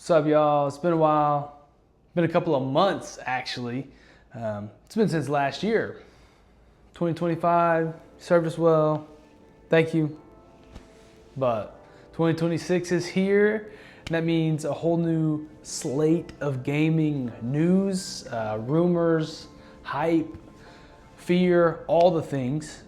What's up, y'all? It's been a while. Been a couple of months, actually. It's been since last year. 2025, served us well. Thank you. But 2026 is here, and that means a whole new slate of gaming news, rumors, hype, fear, all the things.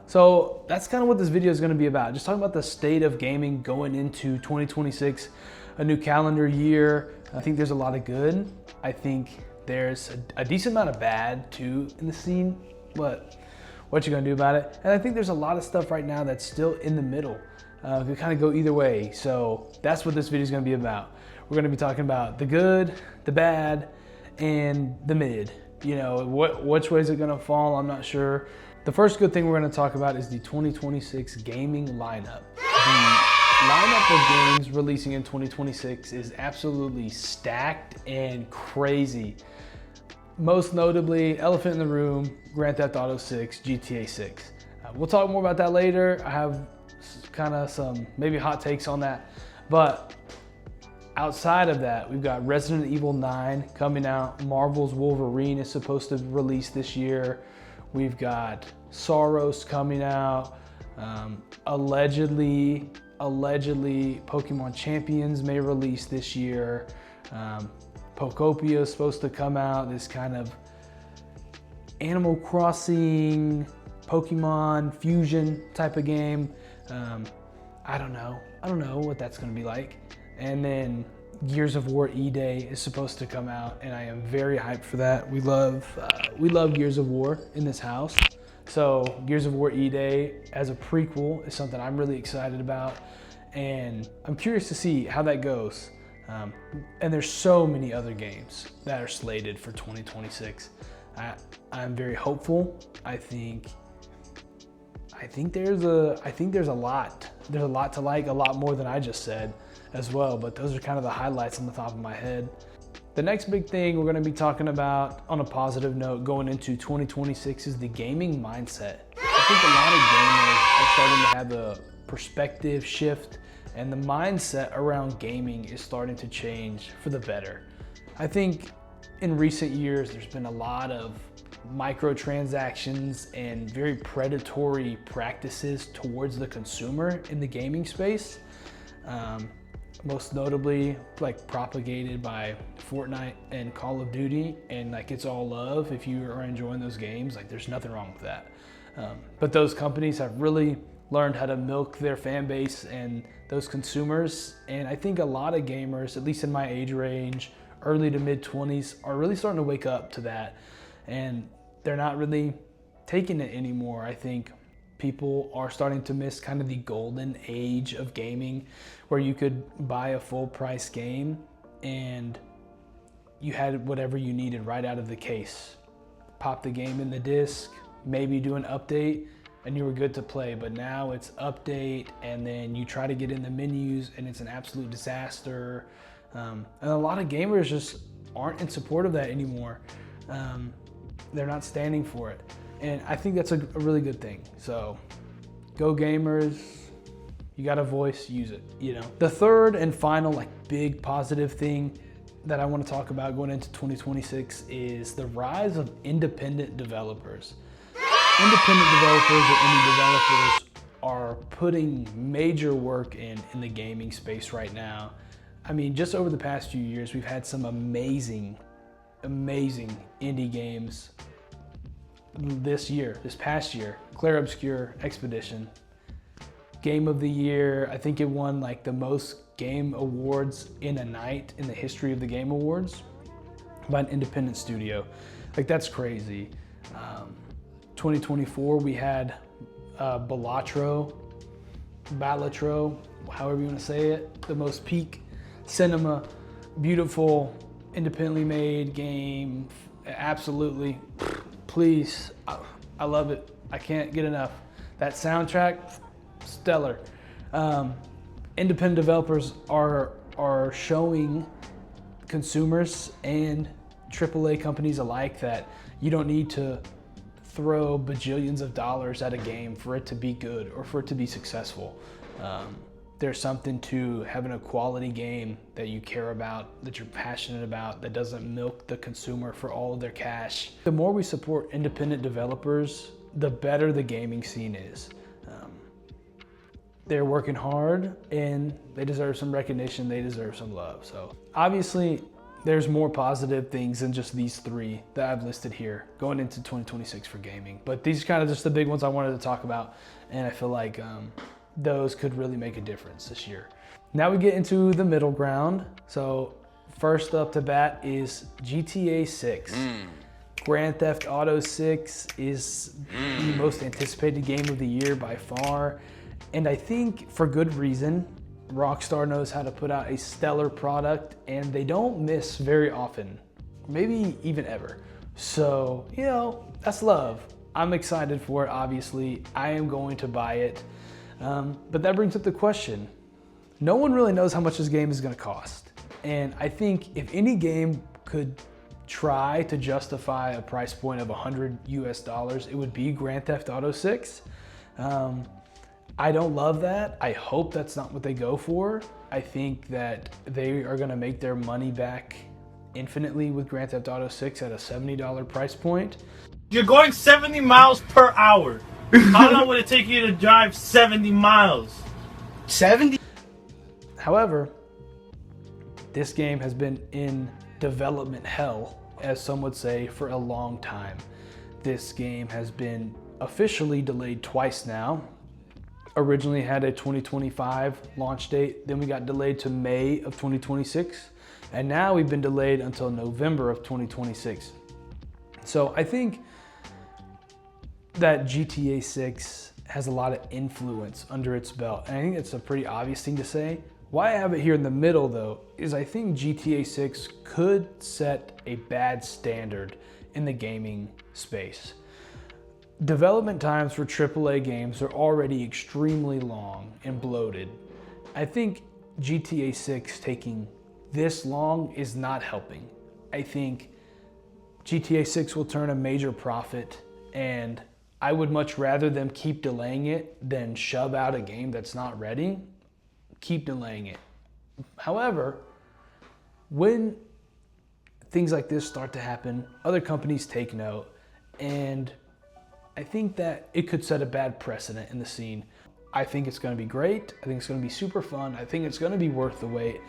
So that's kind of what this video is going to be about. Just talking about the state of gaming going into 2026, a new calendar year. I think there's a lot of good. I think there's a decent amount of bad too in the scene, but what you gonna do about it? And I think there's a lot of stuff right now that's still in the middle. It could kind of go either way. So that's what this video is gonna be about. We're gonna be talking about the good, the bad, and the mid. You know, which way is it gonna fall? I'm not sure. The first good thing we're gonna talk about is the 2026 gaming lineup. The lineup of games releasing in 2026 is absolutely stacked and crazy. Most notably, elephant in the room, Grand Theft Auto 6, GTA 6. We'll talk more about that later. I have kind of some maybe hot takes on that. But outside of that, we've got Resident Evil 9 coming out. Marvel's Wolverine is supposed to release this year. We've got Soros coming out. Allegedly Pokemon Champions may release this year. Pokopia is supposed to come out, this kind of Animal Crossing, Pokemon fusion type of game. I don't know what that's gonna be like. And then Gears of War E-Day is supposed to come out, and I am very hyped for that. We love Gears of War in this house. So Gears of War E-Day as a prequel is something I'm really excited about, and I'm curious to see how that goes. And there's so many other games that are slated for 2026. I'm very hopeful. I think there's a lot. There's a lot to like, a lot more than I just said as well, but those are kind of the highlights on the top of my head. The next big thing we're going to be talking about on a positive note going into 2026 is the gaming mindset. I think a lot of gamers are starting to have a perspective shift, and the mindset around gaming is starting to change for the better. I think in recent years, there's been a lot of microtransactions and very predatory practices towards the consumer in the gaming space. Most notably, like propagated by Fortnite and Call of Duty, and like it's all love. If you are enjoying those games, like there's nothing wrong with that. But those companies have really learned how to milk their fan base and those consumers. And I think a lot of gamers, at least in my age range, early to mid 20s, are really starting to wake up to that. And they're not really taking it anymore. I think people are starting to miss kind of the golden age of gaming, where you could buy a full price game and you had whatever you needed right out of the case. Pop the game in the disc, maybe do an update, and you were good to play. But now it's update, and then you try to get in the menus and it's an absolute disaster. And a lot of gamers just aren't in support of that anymore. They're not standing for it. And I think that's a really good thing. So go gamers, you got a voice, use it, you know. The third and final like big positive thing that I want to talk about going into 2026 is the rise of independent developers. Independent developers or indie developers are putting major work in the gaming space right now. I mean, just over the past few years, we've had some amazing indie games. This past year, Clair Obscur Expedition, Game of the Year. I think it won like the most game awards in a night in the history of the Game Awards by an independent studio. Like that's crazy. 2024, we had Balatro, however you want to say it, the most peak cinema, beautiful, independently made game. Absolutely. Please, I love it. I can't get enough. That soundtrack, stellar. Independent developers are showing consumers and AAA companies alike that you don't need to throw bajillions of dollars at a game for it to be good or for it to be successful. There's something to having a quality game that you care about, that you're passionate about, that doesn't milk the consumer for all of their cash. The more we support independent developers, the better the gaming scene is. They're working hard and they deserve some recognition, they deserve some love. So obviously there's more positive things than just these three that I've listed here going into 2026 for gaming. But these are kind of just the big ones I wanted to talk about, and I feel like those could really make a difference this year. Now we get into the middle ground. So first up to bat is GTA 6. Grand Theft Auto 6 is the most anticipated game of the year by far. And I think for good reason. Rockstar knows how to put out a stellar product, and they don't miss very often, maybe even ever. So, you know, that's love. I'm excited for it, obviously. I am going to buy it. But that brings up the question. No one really knows how much this game is going to cost. And I think if any game could try to justify a price point of $100 US, it would be Grand Theft Auto 6. I don't love that. I hope that's not what they go for. I think that they are gonna make their money back infinitely with Grand Theft Auto 6 at a $70 price point. You're going 70 miles per hour. How long would it take you to drive 70 miles? 70? However, this game has been in development hell, as some would say, for a long time. This game has been officially delayed twice now. Originally had a 2025 launch date, then we got delayed to May of 2026, and now we've been delayed until November of 2026. So I think that GTA 6 has a lot of influence under its belt, and I think it's a pretty obvious thing to say. Why I have it here in the middle though, is I think GTA 6 could set a bad standard in the gaming space. Development times for AAA games are already extremely long and bloated. I think GTA 6 taking this long is not helping. I think GTA 6 will turn a major profit, and I would much rather them keep delaying it than shove out a game that's not ready. Keep delaying it. However, when things like this start to happen, other companies take note, and I think that it could set a bad precedent in the scene. I think it's going to be great. I think it's going to be super fun. I think it's going to be worth the wait.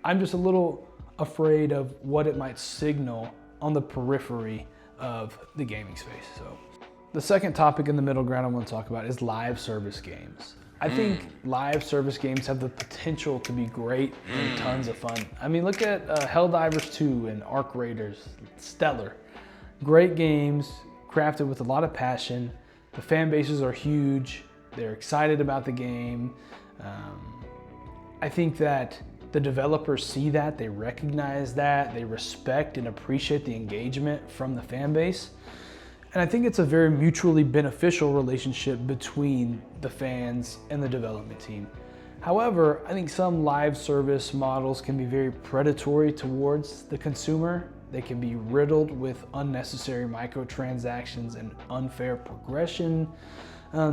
I'm just a little afraid of what it might signal on the periphery of the gaming space. So, the second topic in the middle ground I want to talk about is live service games. I think live service games have the potential to be great and tons of fun. I mean, look at Helldivers 2 and Arc Raiders. Stellar. Great games, crafted with a lot of passion. The fan bases are huge. They're excited about the game. I think that the developers see that, they recognize that, they respect and appreciate the engagement from the fan base. And I think it's a very mutually beneficial relationship between the fans and the development team. However, I think some live service models can be very predatory towards the consumer. They can be riddled with unnecessary microtransactions and unfair progression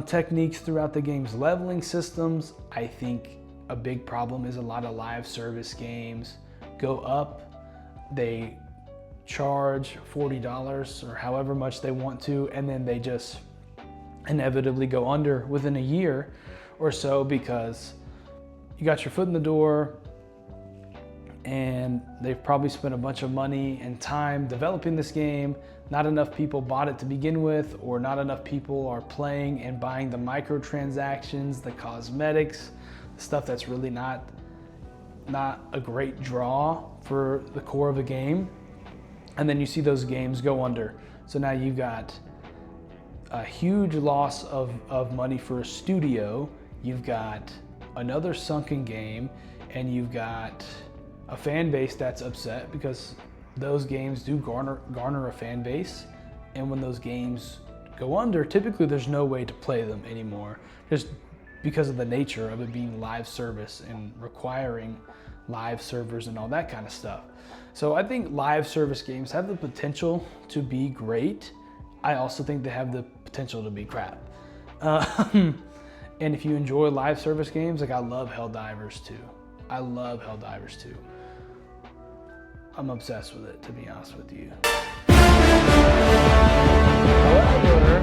techniques throughout the game's leveling systems. I think a big problem is a lot of live service games go up, they charge $40 or however much they want to, and then they just inevitably go under within a year or so because you got your foot in the door and they've probably spent a bunch of money and time developing this game. Not enough people bought it to begin with, or not enough people are playing and buying the microtransactions, the cosmetics, stuff that's really not a great draw for the core of a game. And then you see those games go under. So now you've got a huge loss of money for a studio. You've got another sunken game, and you've got a fan base that's upset because those games do garner a fan base. And when those games go under, typically there's no way to play them anymore, just because of the nature of it being live service and requiring live servers and all that kind of stuff. So I think live service games have the potential to be great. I also think they have the potential to be crap. And if you enjoy live service games, like I love Helldivers 2. I love Helldivers 2. I'm obsessed with it, to be honest with you. However,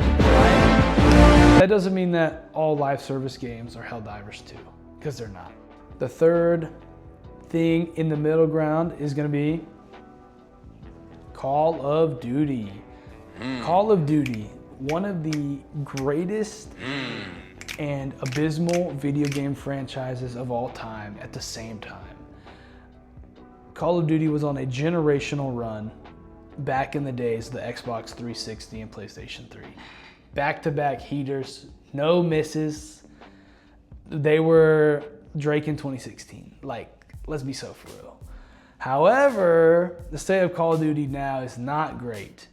that doesn't mean that all live service games are Helldivers 2, because they're not. The third thing in the middle ground is going to be Call of Duty. Call of Duty, one of the greatest and abysmal video game franchises of all time at the same time. Call of Duty was on a generational run back in the days of the Xbox 360 and PlayStation 3. Back-to-back heaters, no misses. They were Drake in 2016. Like, let's be so for real. However, the state of Call of Duty now is not great.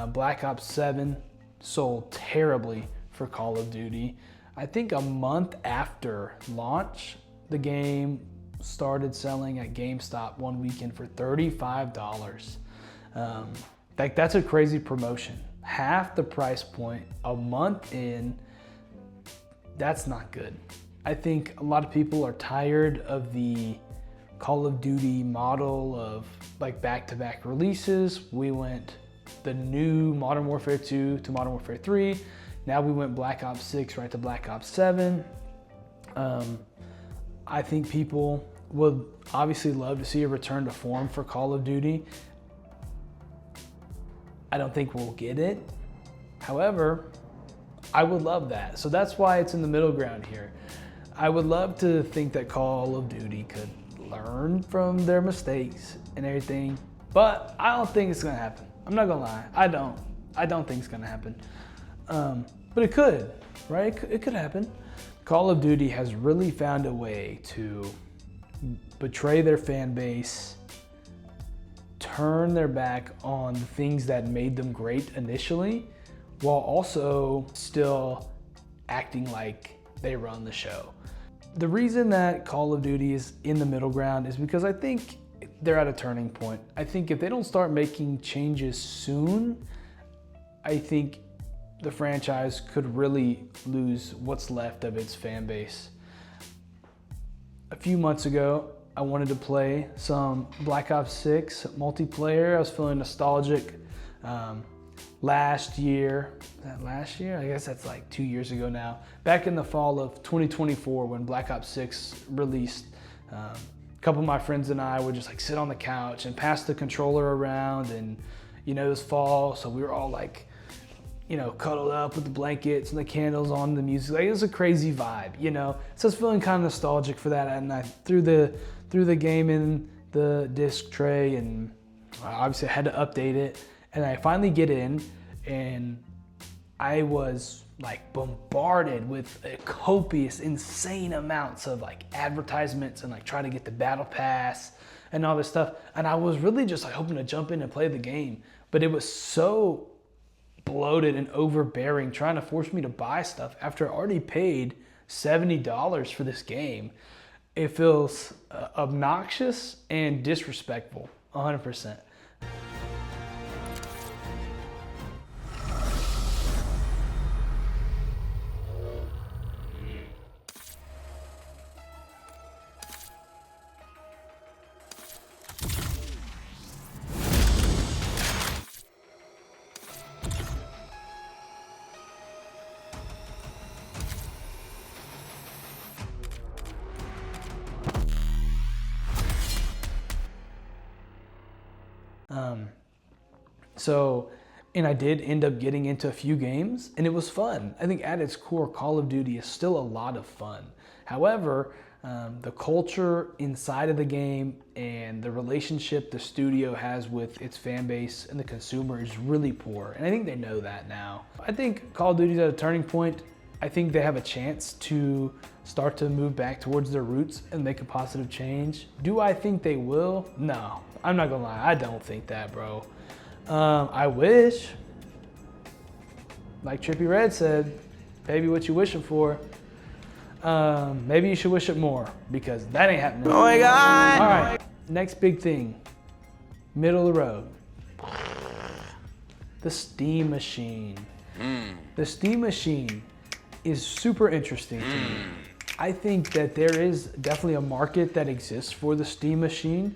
Black Ops 7 sold terribly for Call of Duty. I think a month after launch, the game started selling at GameStop one weekend for $35. Like, that's a crazy promotion. Half the price point a month in, that's not good. I think a lot of people are tired of the Call of Duty model of like back-to-back releases. We went the new Modern Warfare 2 to Modern Warfare 3. Now we went Black Ops 6 right to Black Ops 7. I think people would obviously love to see a return to form for Call of Duty. I don't think we'll get it. However, I would love that. So that's why it's in the middle ground here. I would love to think that Call of Duty could learn from their mistakes and everything, but I don't think it's gonna happen. I'm not gonna lie, I don't think it's gonna happen. But it could, right? It could happen. Call of Duty has really found a way to betray their fan base, turn their back on the things that made them great initially, while also still acting like they run the show. The reason that Call of Duty is in the middle ground is because I think they're at a turning point. I think if they don't start making changes soon, I think the franchise could really lose what's left of its fan base. A few months ago, I wanted to play some Black Ops 6 multiplayer. I was feeling nostalgic. Last year, I guess that's like 2 years ago now. Back in the fall of 2024 when Black Ops 6 released, a couple of my friends and I would just like sit on the couch and pass the controller around, and you know, it was fall, so we were all like, you know, cuddled up with the blankets and the candles on, the music. Like, it was a crazy vibe, you know? So I was feeling kind of nostalgic for that, and I threw the game in the disc tray, and obviously I had to update it. And I finally get in, and I was like bombarded with copious, insane amounts of like advertisements and like trying to get the battle pass and all this stuff. And I was really just like hoping to jump in and play the game, but it was so bloated and overbearing, trying to force me to buy stuff after I already paid $70 for this game. It feels obnoxious and disrespectful, 100%. And I did end up getting into a few games, and it was fun. I think at its core, Call of Duty is still a lot of fun. However, the culture inside of the game and the relationship the studio has with its fan base and the consumer is really poor. And I think they know that now. I think Call of Duty's at a turning point. I think they have a chance to start to move back towards their roots and make a positive change. Do I think they will? No, I'm not gonna lie. I don't think that, bro. I wish, like Trippie Red said, baby, what you wishing for? Maybe you should wish it more, because that ain't happening. Oh my God! All right, next big thing, middle of the road. The Steam Machine. The Steam Machine is super interesting to me. I think that there is definitely a market that exists for the Steam Machine.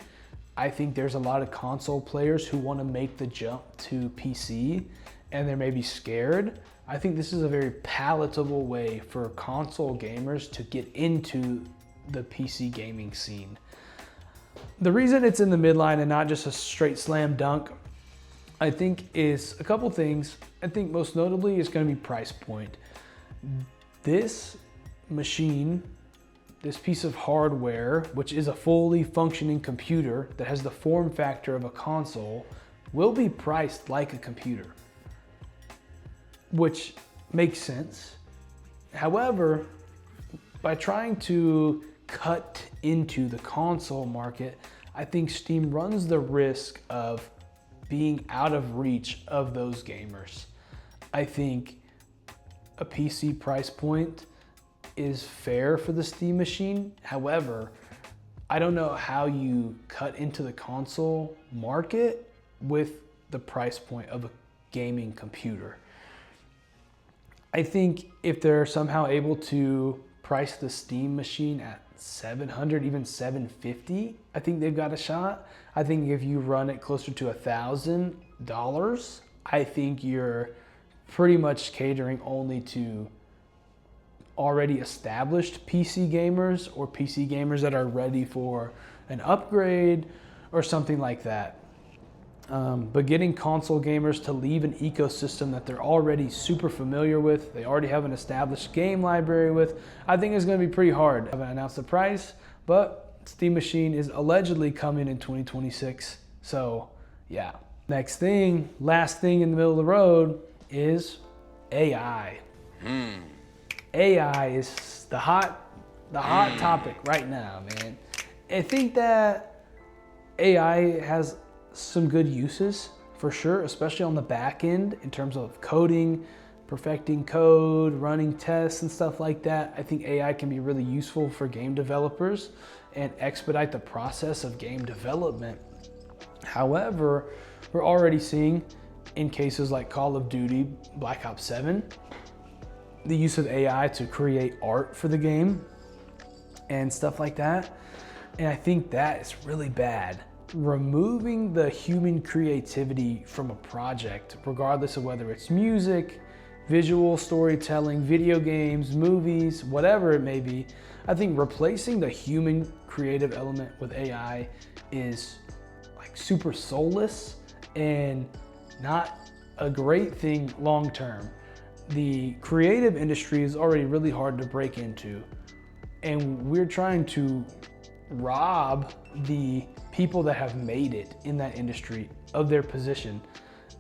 I think there's a lot of console players who want to make the jump to PC and they're maybe scared. I think this is a very palatable way for console gamers to get into the PC gaming scene. The reason it's in the midline and not just a straight slam dunk, I think is a couple things. I think most notably is going to be price point. This machine, this piece of hardware, which is a fully functioning computer that has the form factor of a console, will be priced like a computer, which makes sense. However, by trying to cut into the console market, I think Steam runs the risk of being out of reach of those gamers. I think a PC price point is fair for the Steam Machine. However, I don't know how you cut into the console market with the price point of a gaming computer. I think if they're somehow able to price the Steam Machine at $700, even $750, I think they've got a shot. I think if you run it closer to $1,000, I think you're pretty much catering only to already established PC gamers or PC gamers that are ready for an upgrade or something like that. But getting console gamers to leave an ecosystem that they're already super familiar with, they already have an established game library with, I think is going to be pretty hard. I haven't announced the price, but Steam Machine is allegedly coming in 2026. So yeah. Next thing, last thing in the middle of the road is AI. AI is the hot topic right now, man. I think that AI has some good uses for sure, especially on the back end in terms of coding, perfecting code, running tests and stuff like that. I think AI can be really useful for game developers and expedite the process of game development. However, we're already seeing in cases like Call of Duty, Black Ops 7, the use of AI to create art for the game and stuff like that. And I think that is really bad. Removing the human creativity from a project, regardless of whether it's music, visual storytelling, video games, movies, whatever it may be, I think replacing the human creative element with AI is like super soulless and not a great thing long term. The creative industry is already really hard to break into, and we're trying to rob the people that have made it in that industry of their position.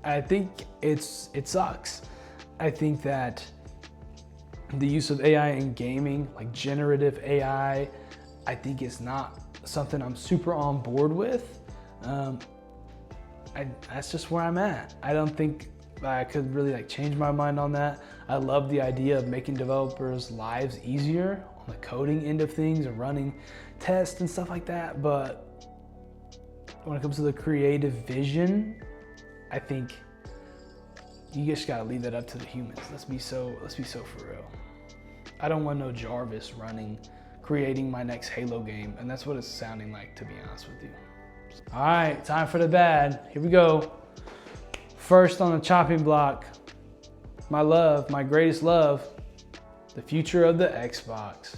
I think it sucks. I think that the use of AI in gaming, like generative AI, I think is not something I'm super on board with. That's just where I'm at. I don't think I could really change my mind on that. I love the idea of making developers' lives easier on the coding end of things and running tests and stuff like that. But when it comes to the creative vision, I think you just gotta leave that up to the humans. Let's be so for real. I don't want no Jarvis creating my next Halo game, and that's what it's sounding like, to be honest with you. All right, time for the bad. Here we go. First on the chopping block, my love, my greatest love, the future of the Xbox.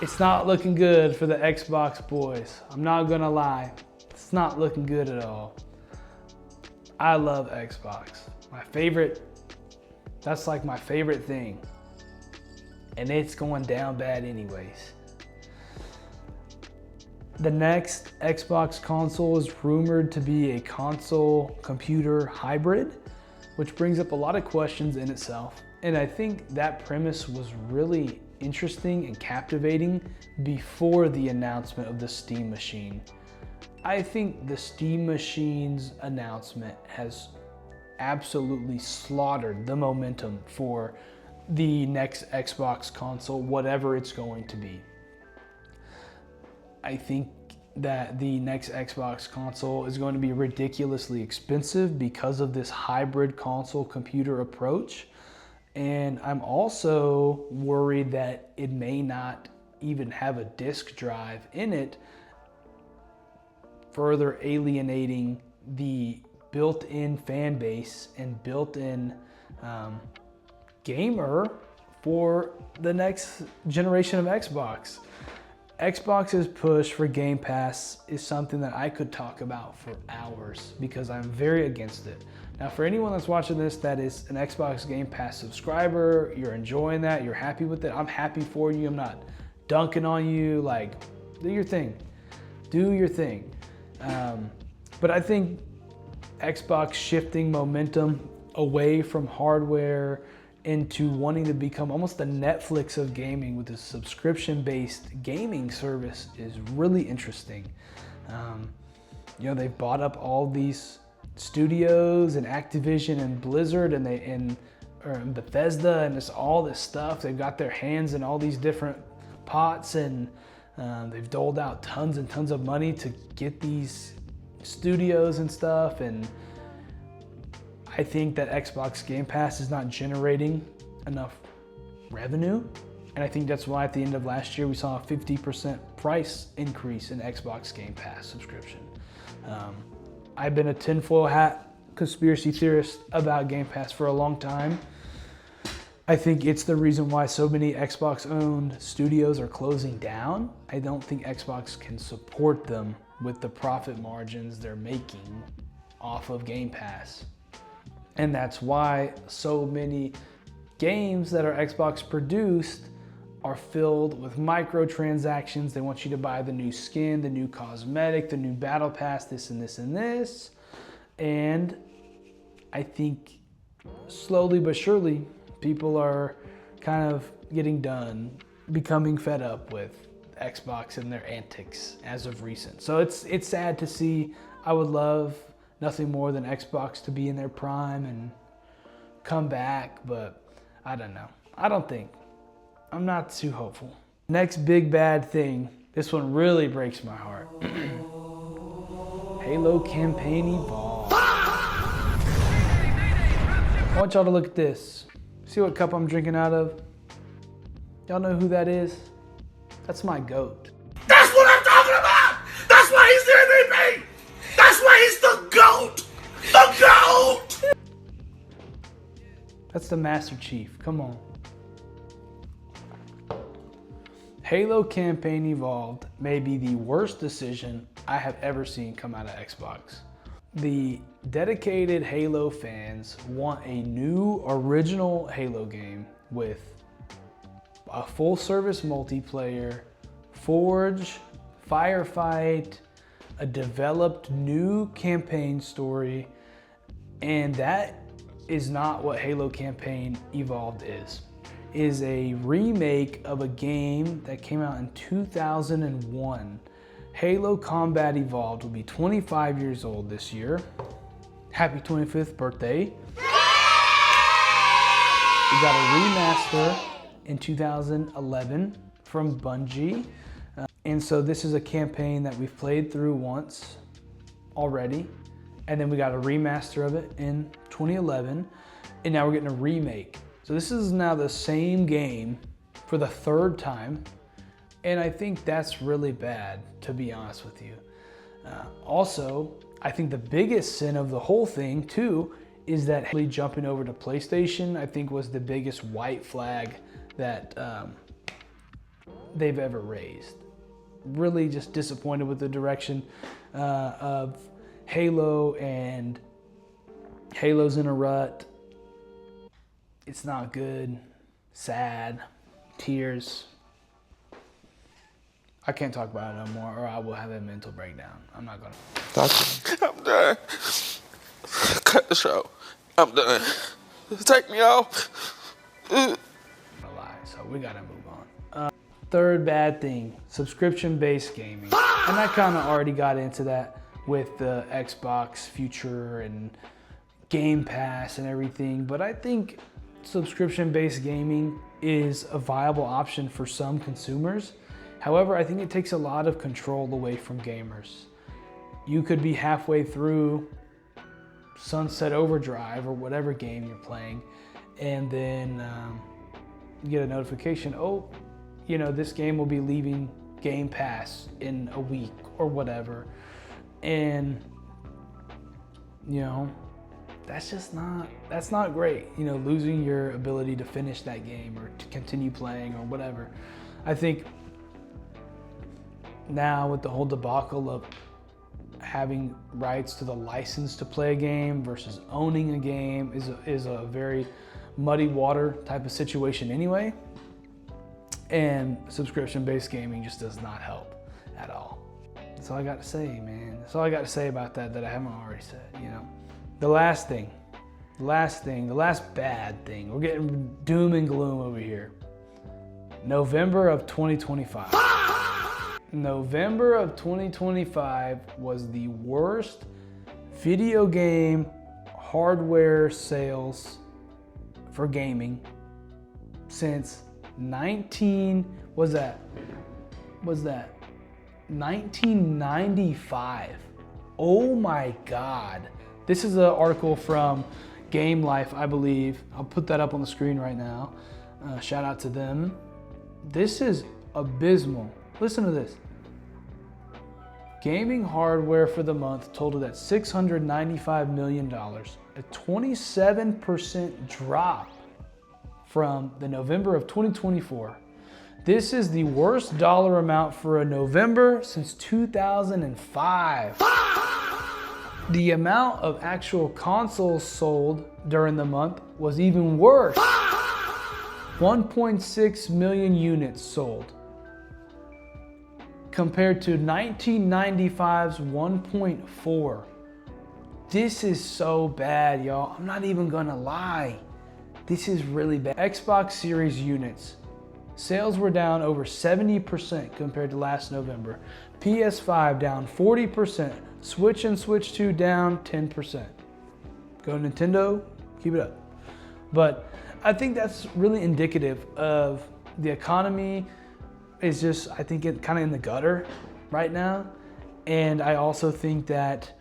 It's not looking good for the Xbox boys. I'm not gonna lie. It's not looking good at all. I love Xbox. That's like my favorite thing. And it's going down bad anyways. The next Xbox console is rumored to be a console-computer hybrid, which brings up a lot of questions in itself. And I think that premise was really interesting and captivating before the announcement of the Steam Machine. I think the Steam Machine's announcement has absolutely slaughtered the momentum for the next Xbox console, whatever it's going to be. I think that the next Xbox console is going to be ridiculously expensive because of this hybrid console computer approach. And I'm also worried that it may not even have a disk drive in it, further alienating the built-in fan base and built-in gamer for the next generation of Xbox. Xbox's push for Game Pass is something that I could talk about for hours because I'm very against it. Now, for anyone that's watching this that is an Xbox Game Pass subscriber, you're enjoying that, you're happy with it, I'm happy for you. I'm not dunking on you. Like, do your thing. Do your thing. But I think Xbox shifting momentum away from hardware into wanting to become almost the Netflix of gaming with a subscription-based gaming service is really interesting. They've bought up all these studios and Activision and Blizzard and Bethesda and just all this stuff. They've got their hands in all these different pots, and they've doled out tons and tons of money to get these studios and stuff. And I think that Xbox Game Pass is not generating enough revenue. And I think that's why at the end of last year, we saw a 50% price increase in Xbox Game Pass subscription. I've been a tinfoil hat conspiracy theorist about Game Pass for a long time. I think it's the reason why so many Xbox-owned studios are closing down. I don't think Xbox can support them with the profit margins they're making off of Game Pass. And that's why so many games that are Xbox produced are filled with microtransactions. They want you to buy the new skin, the new cosmetic, the new battle pass, this and this and this. And I think slowly but surely, people are kind of getting done, becoming fed up with Xbox and their antics as of recent. So it's sad to see. I would love nothing more than Xbox to be in their prime and come back, but I don't know. I'm not too hopeful. Next big bad thing, this one really breaks my heart. Halo campaign evolved. I want y'all to look at this. See what cup I'm drinking out of? Y'all know who that is? That's my GOAT. That's what I'm talking about! That's why he's the MVP! That's why he's the GOAT! The GOAT! That's the Master Chief, come on. Halo campaign evolved may be the worst decision I have ever seen come out of Xbox. The dedicated Halo fans want a new original Halo game with a full service multiplayer, Forge, Firefight, a developed new campaign story, and that is not what Halo campaign evolved is. It is a remake of a game that came out in 2001. Halo Combat Evolved will be 25 years old this year. Happy 25th birthday. We got a remaster in 2011 from Bungie. And so this is a campaign that we've played through once already. And then we got a remaster of it in 2011. And now we're getting a remake. So this is now the same game for the third time. And I think that's really bad, to be honest with you. Also, I think the biggest sin of the whole thing too is that jumping over to PlayStation, I think was the biggest white flag that they've ever raised. Really just disappointed with the direction of Halo, and Halo's in a rut. It's not good, sad, tears. I can't talk about it no more or I will have a mental breakdown. I'm not gonna. I'm done. Cut the show. I'm done. Take me off. Lie, so we gotta move on. Third bad thing, subscription-based gaming. And I kind of already got into that with the Xbox future and Game Pass and everything, but I think subscription-based gaming is a viable option for some consumers. However, I think it takes a lot of control away from gamers. You could be halfway through Sunset Overdrive or whatever game you're playing, and then you get a notification, oh, you know, this game will be leaving Game Pass in a week or whatever. And, you know, that's not great, you know, losing your ability to finish that game or to continue playing or whatever. I think now with the whole debacle of having rights to the license to play a game versus owning a game is a very muddy water type of situation anyway. And subscription-based gaming just does not help at all. That's all I got to say, man. That's all I got to say about that I haven't already said, you know. The last bad thing. We're getting doom and gloom over here. November of 2025. November of 2025 was the worst video game hardware sales for gaming since 1995. Oh my God. This is an article from Game Life, I believe. I'll put that up on the screen right now. Shout out to them. This is abysmal. Listen to this. Gaming hardware for the month totaled at $695 million, a 27% drop from the November of 2024. This is the worst dollar amount for a November since 2005. The amount of actual consoles sold during the month was even worse. 1.6 million units sold compared to 1995's 1.4. This is so bad, y'all. I'm not even gonna lie. This is really bad. Xbox Series units. Sales were down over 70% compared to last November. PS5 down 40%. Switch and Switch 2 down 10%. Go Nintendo, keep it up. But I think that's really indicative of the economy is just, I think it kind of in the gutter right now. And I also think that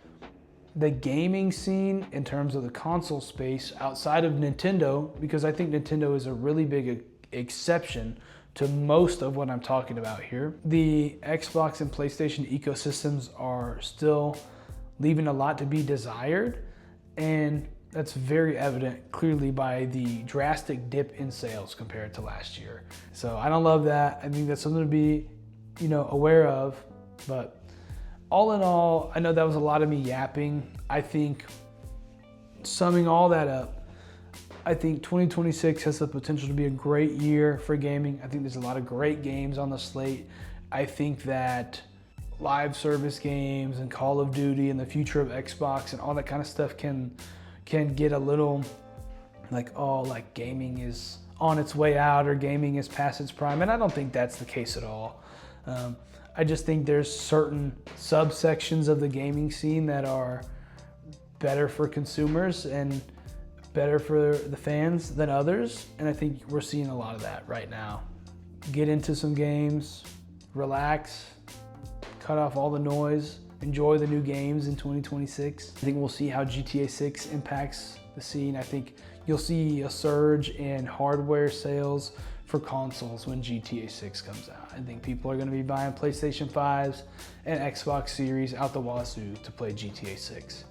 the gaming scene in terms of the console space outside of Nintendo, because I think Nintendo is a really big exception to most of what I'm talking about here. The Xbox and PlayStation ecosystems are still leaving a lot to be desired, and that's very evident clearly by the drastic dip in sales compared to last year. So I don't love that. I think that's something to be, you know, aware of. But all in all, I know that was a lot of me yapping. I think summing all that up, I think 2026 has the potential to be a great year for gaming. I think there's a lot of great games on the slate. I think that live service games and Call of Duty and the future of Xbox and all that kind of stuff can get a little like, oh, like gaming is on its way out or gaming is past its prime. And I don't think that's the case at all. I just think there's certain subsections of the gaming scene that are better for consumers and better for the fans than others, and I think we're seeing a lot of that right now. Get into some games, relax, cut off all the noise, enjoy the new games in 2026. I think we'll see how GTA 6 impacts the scene. I think you'll see a surge in hardware sales for consoles when GTA 6 comes out. I think people are going to be buying PlayStation 5s and Xbox Series out the wazoo to play GTA 6.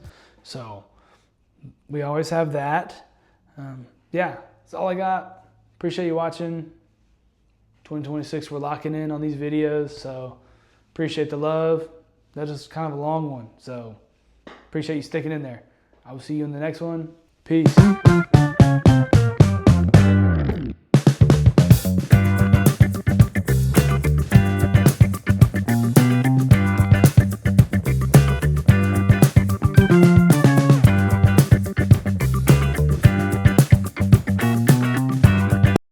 So we always have that. Yeah, that's all I got. Appreciate you watching. 2026, we're locking in on these videos, so appreciate the love. That is kind of a long one, so appreciate you sticking in there. I will see you in the next one. Peace.